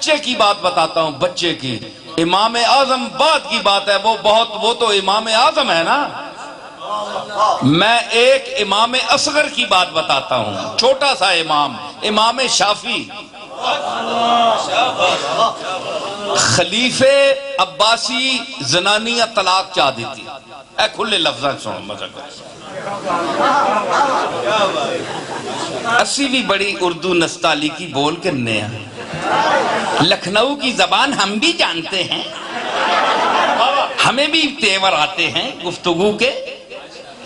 بچے کی بات بتاتا ہوں، بچے کی. امام اعظم بعد کی بات ہے، وہ تو امام اعظم ہے نا. میں ایک امام اصغر کی بات بتاتا ہوں، چھوٹا سا امام شافعی. خلیفے عباسی زنانیہ طلاق چاہ دیتی. اے کھلے لفظاں سنو مزہ کر. اسی بھی بڑی اردو نستعلی کی بول کے نیا. لکھنؤ کی زبان ہم بھی جانتے ہیں، ہمیں بھی تیور آتے ہیں گفتگو کے،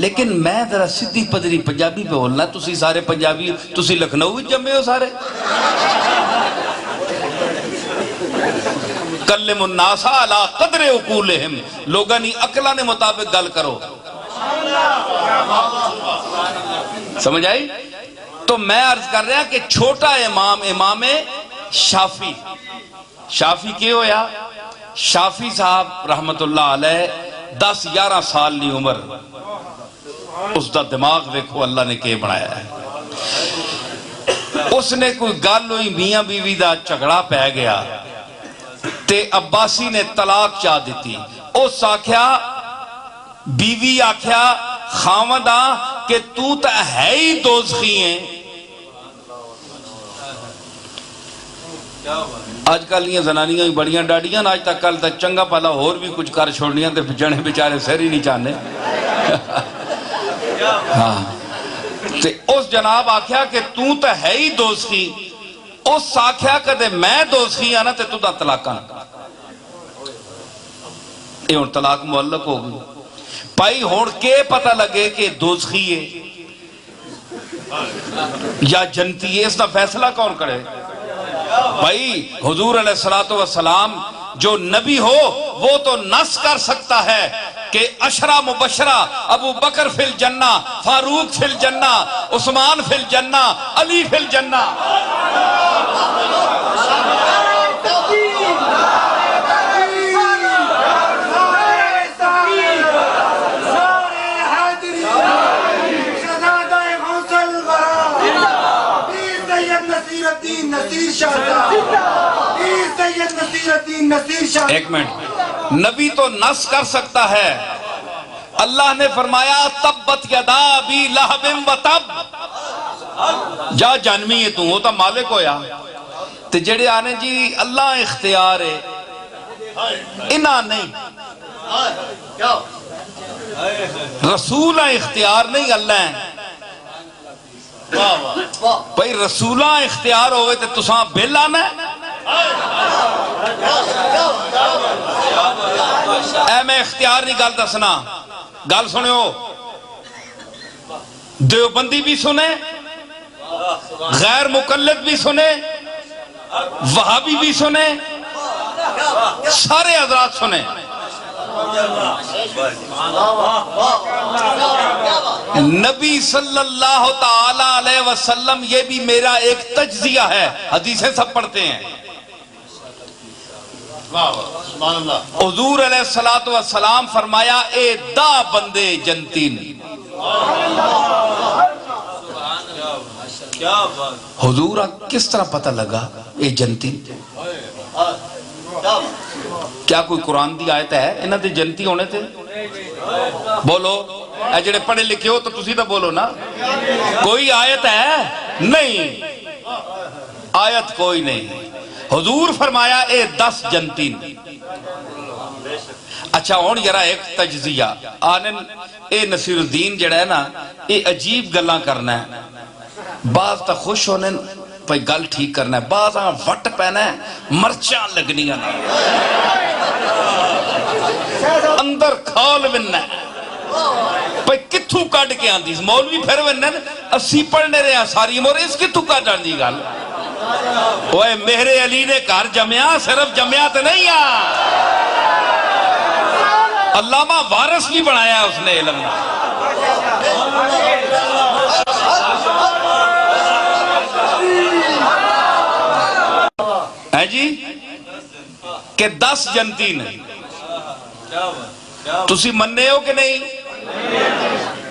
لیکن میں ذرا سدھی پدری پنجابی پہ بولنا. تسی سارے پنجابی، تسی لکھنؤ جمعے ہو سارے. کلم الناس علی قدر عقولہم، لوگانی عقلاں نے مطابق گل کرو. سمجھ آئی؟ تو میں عرض کر رہا کہ چھوٹا امام شافعی. شافعی کیوں ہویا؟ شافعی صاحب رحمت اللہ علیہ 10-11 سال دی عمر، اس دا دماغ دیکھو اللہ نے کہ بنایا ہے. اس نے کوئی گل ہوئی، میاں بیوی دا جھگڑا پہ گیا تے عباسی نے طلاق چاہ دیتی. اس آکھیا، بیوی آکھیا خاوندہ کہ تو تا ہے ہی دوزخی ہیں. آج کل یہ زنانیاں بڑیاں ڈاڑیاں، آج تک کل تک چنگا پالا اور بھی کچھ کر چھوڑنیاں تے جنے بیچارے سر ہی نہیں چاہنے. ہاں تے اس جناب آکھیا کہ تو تا ہے ہی دوزخی. اس آکھیا کہ میں دوزخی آنا تے تو دا طلاق آنا. یہ ہون طلاق معلق ہو گئی. پائی ہون کے پتہ لگے کہ دوزخی ہے یا جنتی ہے، اس دا فیصلہ کون کرے؟ بھائی حضور علیہ السلام جو نبی ہو وہ تو نص کر سکتا ہے کہ عشرہ مبشرہ، ابو بکر فی الجنہ، فاروق فی الجنہ، عثمان فی الجنہ، علی فی الجنہ. ایک منٹ، نبی تو نص کر سکتا ہے. اللہ نے فرمایا تبت یدا ابی لہب و تب، جا جانوی ہے تو ہوتا مالک ہویا. تے جڑے آنے جی اللہ اختیار ہے، انہاں نہیں. رسول اختیار نہیں، اللہ ہیں. بھئی رسولہ اختیار ہوئے تے تساں بل آنا ہے. اے میں اختیار نہیں گل دسنا، گل سنے ہو. دیوبندی بھی سنے، غیر مقلد بھی سنے، وہابی بھی سنے، سارے حضرات سنے. نبی صلی اللہ تعالی علیہ وسلم، یہ بھی میرا ایک تجزیہ ہے، حدیثیں سب پڑھتے ہیں. حضور علیہ السلام فرمایا اے دا بندے جنتین. حضور کس طرح پتہ لگا اے جنتین؟ کیا کوئی قرآن دی آیت ہے انہاں دے جنتی ہونے تھے؟ بولو، اے جڑے پڑھے لکھے ہو تو تسی تو بولو نا. کوئی آیت ہے؟ نہیں، آیت کوئی نہیں. حضور فرمایا اے 10 جنتین. اچھا ہون یرا ایک تجزیہ آنن اے نصیر الدین جڑا ہے نا، اے عجیب گلاں کرنا ہے. بعض تا خوش ہونے پہ گل ٹھیک کرنا ہے، بعض آن وٹ پہنا ہے مرچاں لگنیاں نا اندر کھال بننا ہے. پہ کتھو کڈ کے آندیس مولوی پھر بننا ہے. اسی پڑھنے رہے ہیں ساری عمر، اس کتھو کڈ آندی گل. اوہ مہر علی نے گھر جمعہ، صرف جمعہ تو نہیں ہے، علامہ وارث بھی بنایا اس نے علم. ہے جی کہ 10 جنتی نہیں. تسی مننے ہو کہ نہیں؟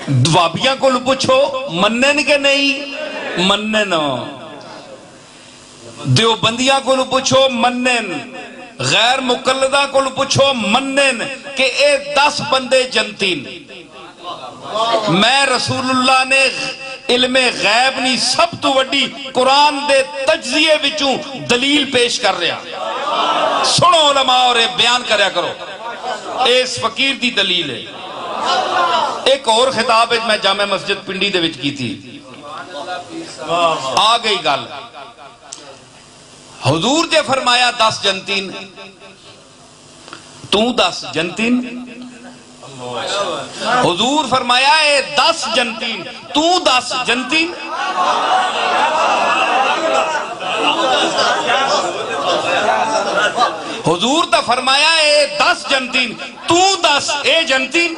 دوابیاں کو پوچھو منن کہ نہیں؟ منن ہو. دیوبندیاں کو پوچھو منن، غیر مقلدہ کو پوچھو منن کہ اے 10 بندے جنتین۔ میں رسول اللہ نے علم غیب نہیں سب تو وڈی قرآن دے تجزیے وچوں دلیل پیش کر رہا، سنو علماء اور بیان کریا کرو، اس فقیر دی دلیل ہے۔ ایک اور خطاب میں جامع مسجد پنڈی دے وچ کی تھی، آ گئی گل، حضور نے فرمایا 10 جنتین، تو 10 جنتین، حضور فرمایا اے 10 جنتین، تو 10 جنتین۔ حضور تا فرمایا اے 10 جنتین، تو 10 اے جنتین۔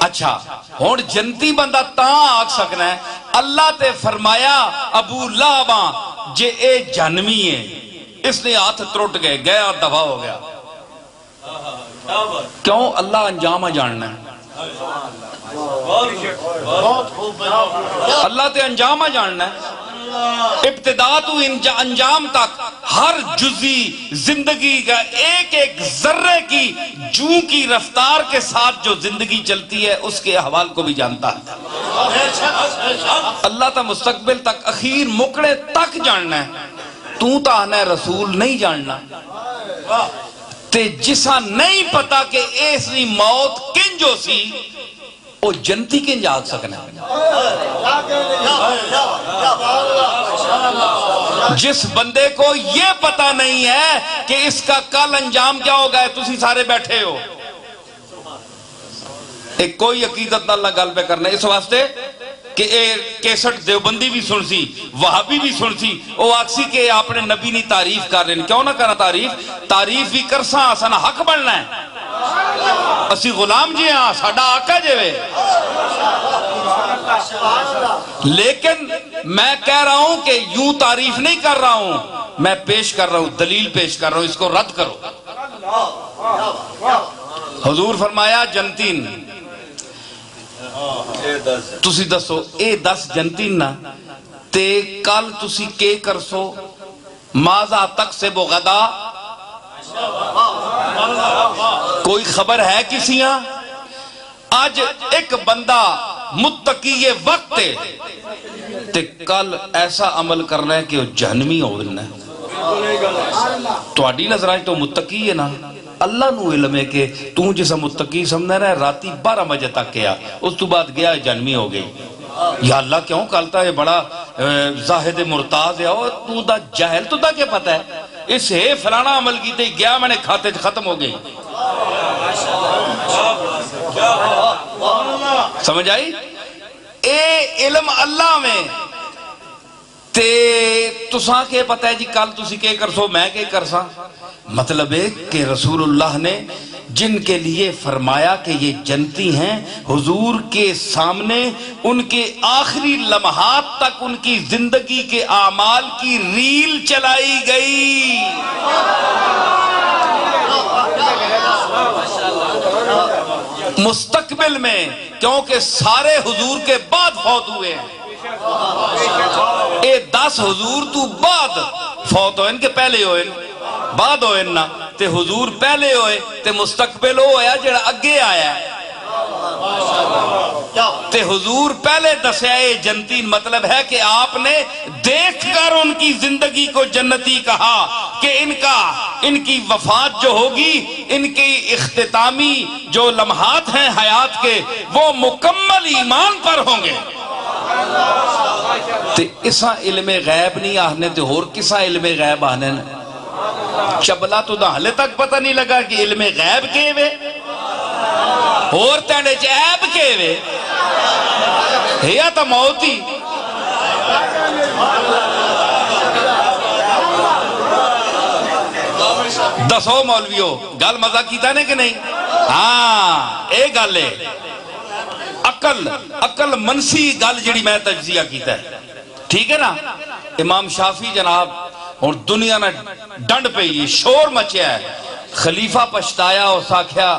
اچھا ہون جنتی بندہ تاں آگ سکنا ہے، اللہ تے فرمایا ابو لہباں جے اے جہنمی ہے، اس نے ہاتھ ترٹ گئے، گیا دفع ہو گیا۔ کیوں؟ اللہ انجام جاننا ہے، اللہ تے انجام جاننا ہے، ابتدا تو انجام تک ہر جزی زندگی کا ایک ایک ذرے کی جوں کی رفتار کے ساتھ جو زندگی چلتی ہے اس کے احوال کو بھی جانتا ہے۔ اللہ تا مستقبل تک اخیر مکڑے تک جاننا ہے، تو تا آنا رسول نہیں جاننا تے جسا نہیں پتا کہ ایسی موت کنجو سی وہ جنتی کنج آگ سکنا ہے۔ جس بندے کو یہ پتا نہیں ہے کہ اس کا کل انجام کیا ہوگا ہے، تسی سارے بیٹھے ہو، ایک کوئی عقیدت نہ اللہ گل پہ کرنا، اس واسطے کہ اے کیسٹ دیوبندی بھی سن سی، وہابی بھی سن سی، وہ آکسی کہ آپ نے نبی نہیں تعریف کر رہے ہیں، کیوں نہ کرنا تعریف بھی کرساں آسانا حق بننا ہے، اسی غلام جی ہاں ساڑھا آقا جوے، لیکن میں کہہ رہا ہوں کہ یوں تعریف نہیں کر رہا ہوں، میں پیش کر رہا ہوں، دلیل پیش کر رہا ہوں، اس کو رد کرو۔ حضور فرمایا جنتین، تسی دسو اے 10 جنتین نا تے کل تسی کے کرسو، ماذا تک سے بغدا، کوئی خبر ہے کسی ہاں؟ آج ایک بندہ متقی وقت ہے تے کل ایسا عمل کرنا ہے کہ وہ جہنمی ہو گنا ہے، تو آڈی نظرائیں تو متقی ہے نا، اللہ نو علم ہے کہ تو جسا متقی سمجھنا رہا ہے راتی 12 بجے تک کیا، اس تو بعد گیا جہنمی ہو گئی، یا اللہ کیوں کالتا ہے بڑا زاہد مرتاز ہے، اور تو دا جاہل تو دا کیا پتا ہے، اس ہے فلانا عمل کی تے گیا میں نے کھاتے ختم ہو گئی، سمجھ آئی؟ اے علم اللہ میں تے تساں کے پتہ ہے جی کل تسی کے کرسو میں کے کرساں، مطلب ہے کہ رسول اللہ نے جن کے لیے فرمایا کہ یہ جنتی ہیں، حضور کے سامنے ان کے آخری لمحات تک ان کی زندگی کے اعمال کی ریل چلائی گئی، مستقبل میں، کیونکہ سارے حضور کے بعد فوت ہوئے ہیں، اے 10 حضور تو بعد فوت ہوئے ان کے پہلے ہوئے بعد ہوئے نا، تے حضور پہلے ہوئے تے مستقبل ہویا جڑا اگے آیا ہے، تے حضور پہلے دسیا اے جنتین، مطلب ہے کہ آپ نے دیکھ کر ان کی زندگی کو جنتی کہا کہ ان کی وفات جو ہوگی، ان کی اختتامی جو لمحات ہیں حیات کے وہ مکمل ایمان پر ہوں گے، تے اسا علم غیب نہیں آہنے تے اور کسا علم غیب آہنے نے، چبلا تو دا حلے تک پتہ نہیں لگا کہ علم غیب کے وے اور تینڈے عیب کے وے، یا تا موتی، دسو مولویو گل مزہ کیتا نے کہ نہیں؟ ہاں اے گل ہے عقل منسی گل جڑی میں تجزیہ کیتا ہے، ٹھیک ہے نا؟ امام شافعی جناب اور دنیا نے ڈنڈ پہ یہ شور مچیا ہے، خلیفہ پشتایا اور ساکھیا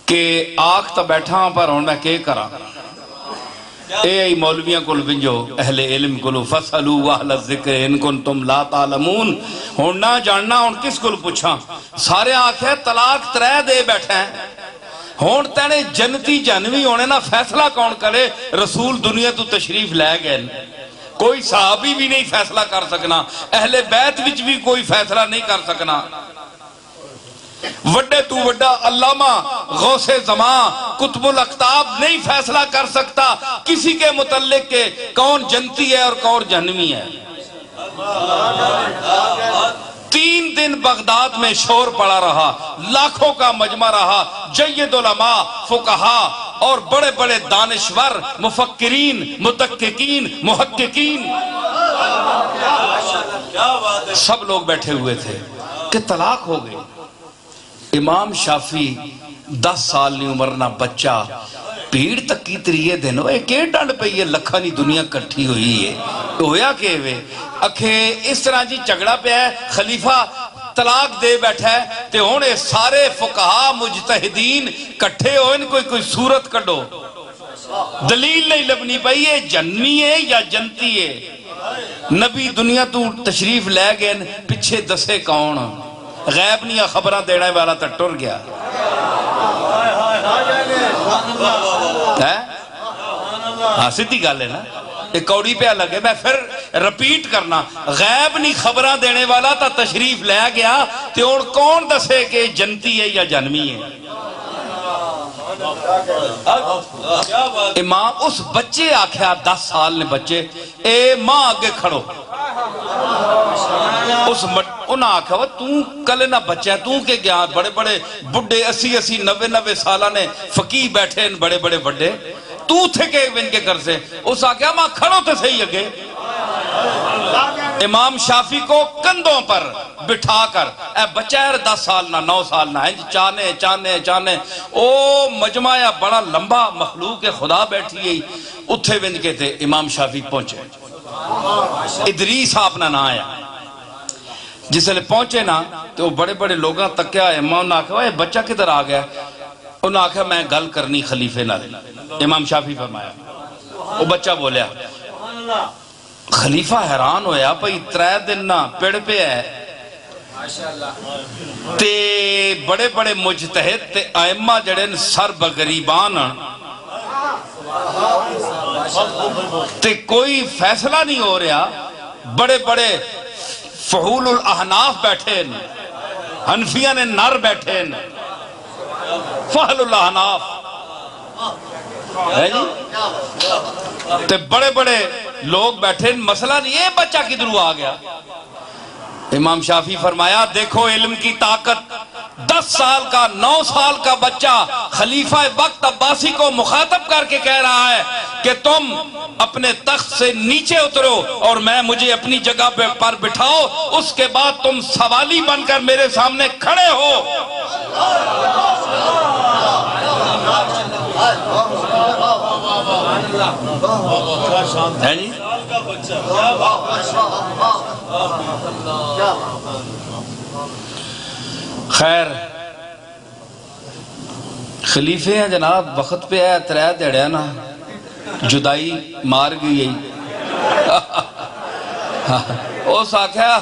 کہ آخ تو بیٹھا ہوں پر ہوں میں کہ کرا اے مولویاں کل بنجو اہل علم کلو فَسَلُوا وَأَهْلَ الذِّكْرِ إِن كُنتُمْ لَا تَعْلَمُونَ ہوں نہ جاننا ہوں کس کل پوچھا سارے آنکھیں طلاق 3 دے بیٹھے ہیں ہون تینے جنتی جنوی ہونے نا فیصلہ کون کرے رسول دنیا تو تشریف لے گئے کوئی صحابی بھی نہیں فیصلہ کر سکنا اہل بیت وچ بھی کوئی فیصلہ نہیں کر سکنا وڈے تو وڈا علامہ غوث زمان قطب الاقطاب نہیں فیصلہ کر سکتا کسی کے متعلق کہ کون جنتی ہے اور کون جہنمی ہے 3 دن بغداد میں شور پڑا رہا لاکھوں کا مجمع رہا جید علماء فقہا اور بڑے بڑے دانشور مفکرین متحققین محققین سب لوگ بیٹھے ہوئے تھے کہ طلاق ہو گئی امام شافی 10 سال نہیں عمر نہ بچہ پیڑ تک کی تریے دن ہوئے کہ ڈانڈ پہ یہ لکھا نہیں دنیا کٹھی ہوئی ہے تو ہویا کہ ہوئے اکھے اس طرح جی چگڑا پہ ہے خلیفہ طلاق دے بیٹھا ہے تے ہونے سارے فقہا مجتہدین کٹھے ہوئے ان کوئی صورت کڈو دلیل نہیں لبنی پئی ہے جنمی ہے یا جنتی ہے نبی دنیا تو تشریف لے گئے پچھے دسے کون غیب نہیں خبرہ دینے والا تا ٹر گیا سیدھی گال ہے نا ایک کوڑی پہ لگے میں پھر رپیٹ کرنا غیب نہیں خبرہ دینے والا تا تشریف لے گیا تے اور کون دسے کہ جنتی ہے یا جنمی ہے امام اس بچے آکھیا 10 سال نے بچے اے ماں آگے کھڑو اس انہاں آکھا وہ تو کلے نہ بچہ ہے تو کہ گیا بڑے بڑے بڑھے 80 90 سالہ نے فقیہ بیٹھے ہیں بڑے بڑے بڑھے تو تھے کہ ان کے گھر سے اس آکھا ماں کھڑو تے صحیح اگے امام شافی کو کندھوں پر بٹھا کر اے بچہ ہے 10 سال نہ 9 سال نہ چانے او مجمع بڑا لمبا مخلوق خدا بیٹھی ہے اتھے وند کے تھے امام شافی پہنچے ادریس آپ نہ آیا جس لئے پہنچے نا تو بڑے بڑے لوگاں تک کیا ہے امام نے آکھا بچہ کدھر آ گیا انہوں نے آکھا میں گل کرنی خلیفے نہ امام شافی فرمایا وہ بچہ بولیا خلیفہ حیران ہویا پئی 3 دن نہ پیڑ پہ ہے تے بڑے بڑے مجتہد تے ائمہ جڑے سر بغریبان تے کوئی فیصلہ نہیں ہو رہا بڑے بڑے فحول الاحناف بیٹھے حنفیہ نے نر بیٹھے فحل الاحناف ہے جی تے بڑے بڑے لوگ بیٹھے مسئلہ نہیں یہ بچہ کدھروں آ گیا امام شافی فرمایا دیکھو علم کی طاقت 10 سال کا 9 سال کا بچہ خلیفہ وقت عباسی کو مخاطب کر کے کہہ رہا ہے کہ تم اپنے تخت سے نیچے اترو اور میں مجھے اپنی جگہ پر بٹھاؤ اس کے بعد تم سوالی بن کر میرے سامنے کھڑے ہو ہے جی خیر خلیفے ہیں جناب وقت پہ ہے 3 دہڑے نا جدائی مار گئی اس آکھیا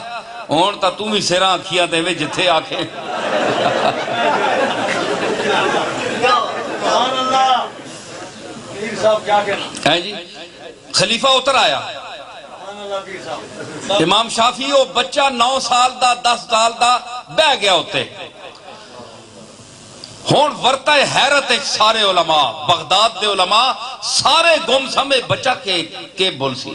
ہون تا تم ہی سیرا آکھیا دے وے جتھے آکھے ہے جی خلیفہ اتر آیا امام شافی وہ بچہ 9 سال دا 10 سال دا بہ گیا ہوتے ہون ورطہ حیرت ایک سارے علماء بغداد دے علماء سارے گم سمے بچہ کے بول سی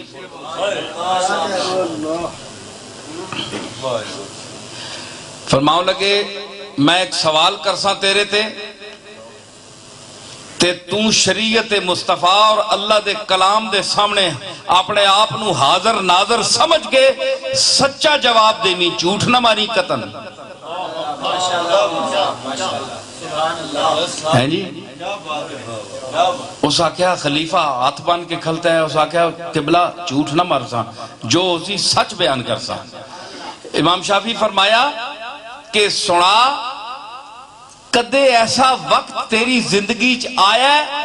فرماؤں لگے میں ایک سوال کرساں تیرے تے تو شریعت مصطفیٰ اور اللہ دے کلام دے سامنے اپنے آپ نو حاضر ناظر سمجھ کے سچا جواب دینی جھوٹ نہ ماری قطن ہے جی اس آکھیا خلیفہ ہاتھ بان کے کھلتا ہے اس آکھیا قبلہ جھوٹ نہ مرسا جو اسی سچ بیان کرسا امام شافی فرمایا کہ سنا کدے ایسا وقت تیری زندگی چ آیا ہے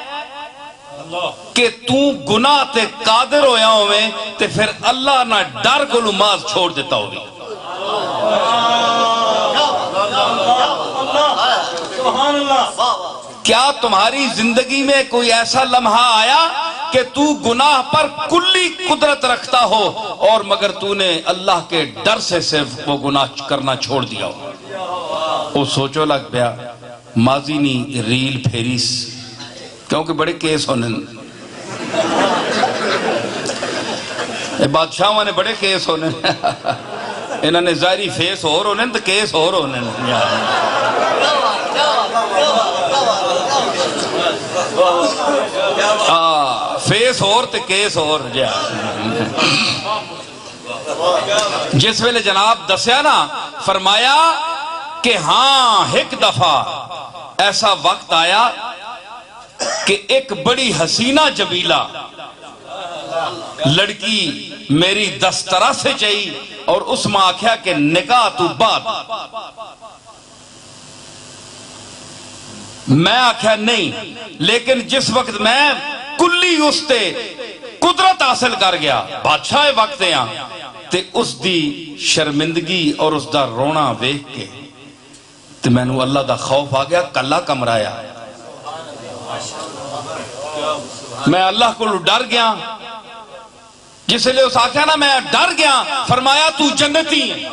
کہ تو گناہ تے قادر ہویا ہوئے تے پھر اللہ نہ ڈر کو نماز چھوڑ دیتا ہوگی؟ کیا تمہاری زندگی میں کوئی ایسا لمحہ آیا کہ تو گناہ پر کلی قدرت رکھتا ہو اور مگر تو نے اللہ کے ڈر سے صرف وہ گناہ کرنا چھوڑ دیا ہو؟ وہ سوچو لگ پیا ماضی نہیں ریل پھیریس کیونکہ بڑے کیس ہونے بادشاہوں نے بڑے کیس ہونے انہوں نے ظاہری فیس اور ہونے تو کیس اور ہونے فیس اور تے کیس اور جس ویلے جناب دسیا نا فرمایا کہ ہاں ایک دفعہ ایسا وقت آیا کہ ایک بڑی حسینہ جبیلہ لڑکی میری دسترہ سے چاہی اور اس ماں آکھیا کہ نکاح تو بعد میں آکھیا نہیں لیکن جس وقت میں کلی اس تے قدرت حاصل کر گیا بادشاہ وقت یہاں تے اس دی شرمندگی اور اس دا رونا ویکھ کے تے میں نو اللہ دا خوف آ گیا کلا کمرایا میں اللہ کو ڈر گیا جس لئے اس آکھیا نا میں ڈر گیا فرمایا تو جنتی ہے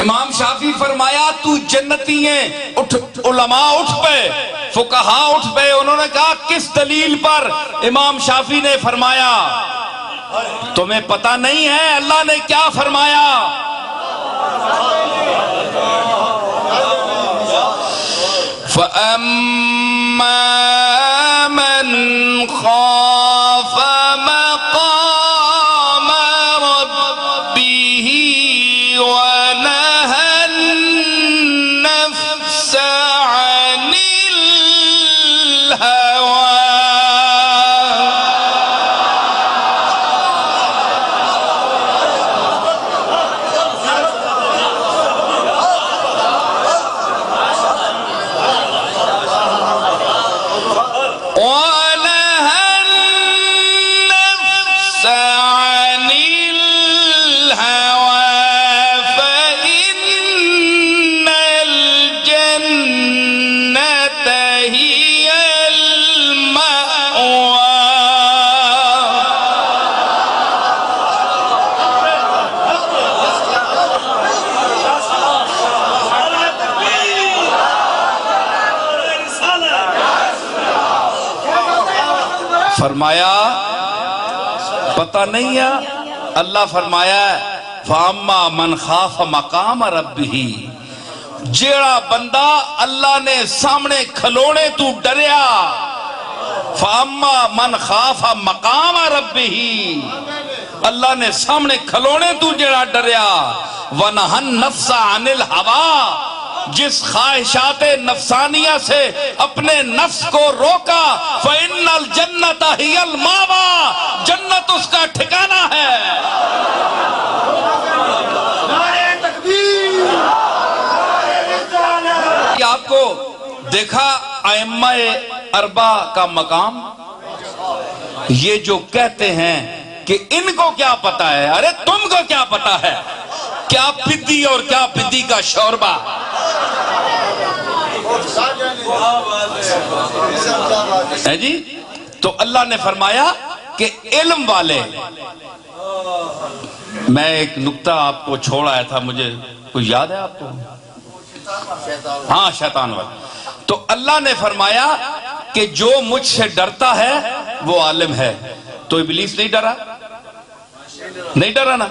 امام شافعی فرمایا تو جنتی ہیں علماء اٹھ پے فقہا اٹھ پے انہوں نے کہا کس دلیل پر امام شافعی نے فرمایا تمہیں پتہ نہیں ہے اللہ نے کیا فرمایا فَأَمَّا مَنْ خَافَ مَقَامَ رَبِّهِ وَنَهَى النَّفْسَ عَنِ الْهَوَىٰ فرمایا پتہ نہیں ہے اللہ فرمایا فَأَمَّا مَنْ خَافَ مَقَامَ رَبِّهِ جیڑا بندہ اللہ نے سامنے کھلونے تو ڈریا فَأَمَّا مَنْ خَافَ مَقَامَ رَبِّهِ اللہ نے سامنے کھلونے تو جیڑا ڈریا وَنَهَى النَّفْسَ عَنِ الْهَوَىٰ جس خواہشات نفسانیہ سے اپنے نفس کو روکا فَإِنَّ الْجَنَّةَ هِيَ الْمَأْوَىٰ جنت اس کا ٹھکانہ ہے آپ کو دیکھا ائمہ اربع کا مقام یہ جو کہتے ہیں کہ ان کو کیا پتا ہے ارے تم کو کیا پتا ہے کیا پدی اور کیا پدی کا شوربہ ہے جی تو اللہ نے فرمایا کہ علم والے میں ایک نکتہ آپ کو چھوڑ آیا تھا مجھے کوئی یاد ہے آپ کو ہاں شیطان والا تو اللہ نے فرمایا کہ جو مجھ سے ڈرتا ہے وہ عالم ہے تو ابلیس نہیں ڈرا نہیں ڈرا نا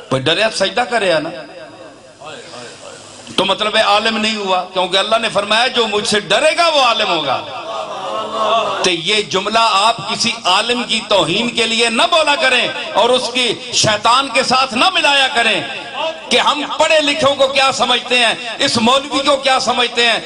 کوئی ڈریا سجدہ کرے نا تو مطلب ہے عالم نہیں ہوا کیونکہ اللہ نے فرمایا جو مجھ سے ڈرے گا وہ عالم ہوگا تو یہ جملہ آپ کسی عالم کی توہین کے لیے نہ بولا کریں اور اس کی شیطان کے ساتھ نہ ملایا کریں کہ ہم پڑھے لکھوں کو کیا سمجھتے ہیں اس مولوی کو کیا سمجھتے ہیں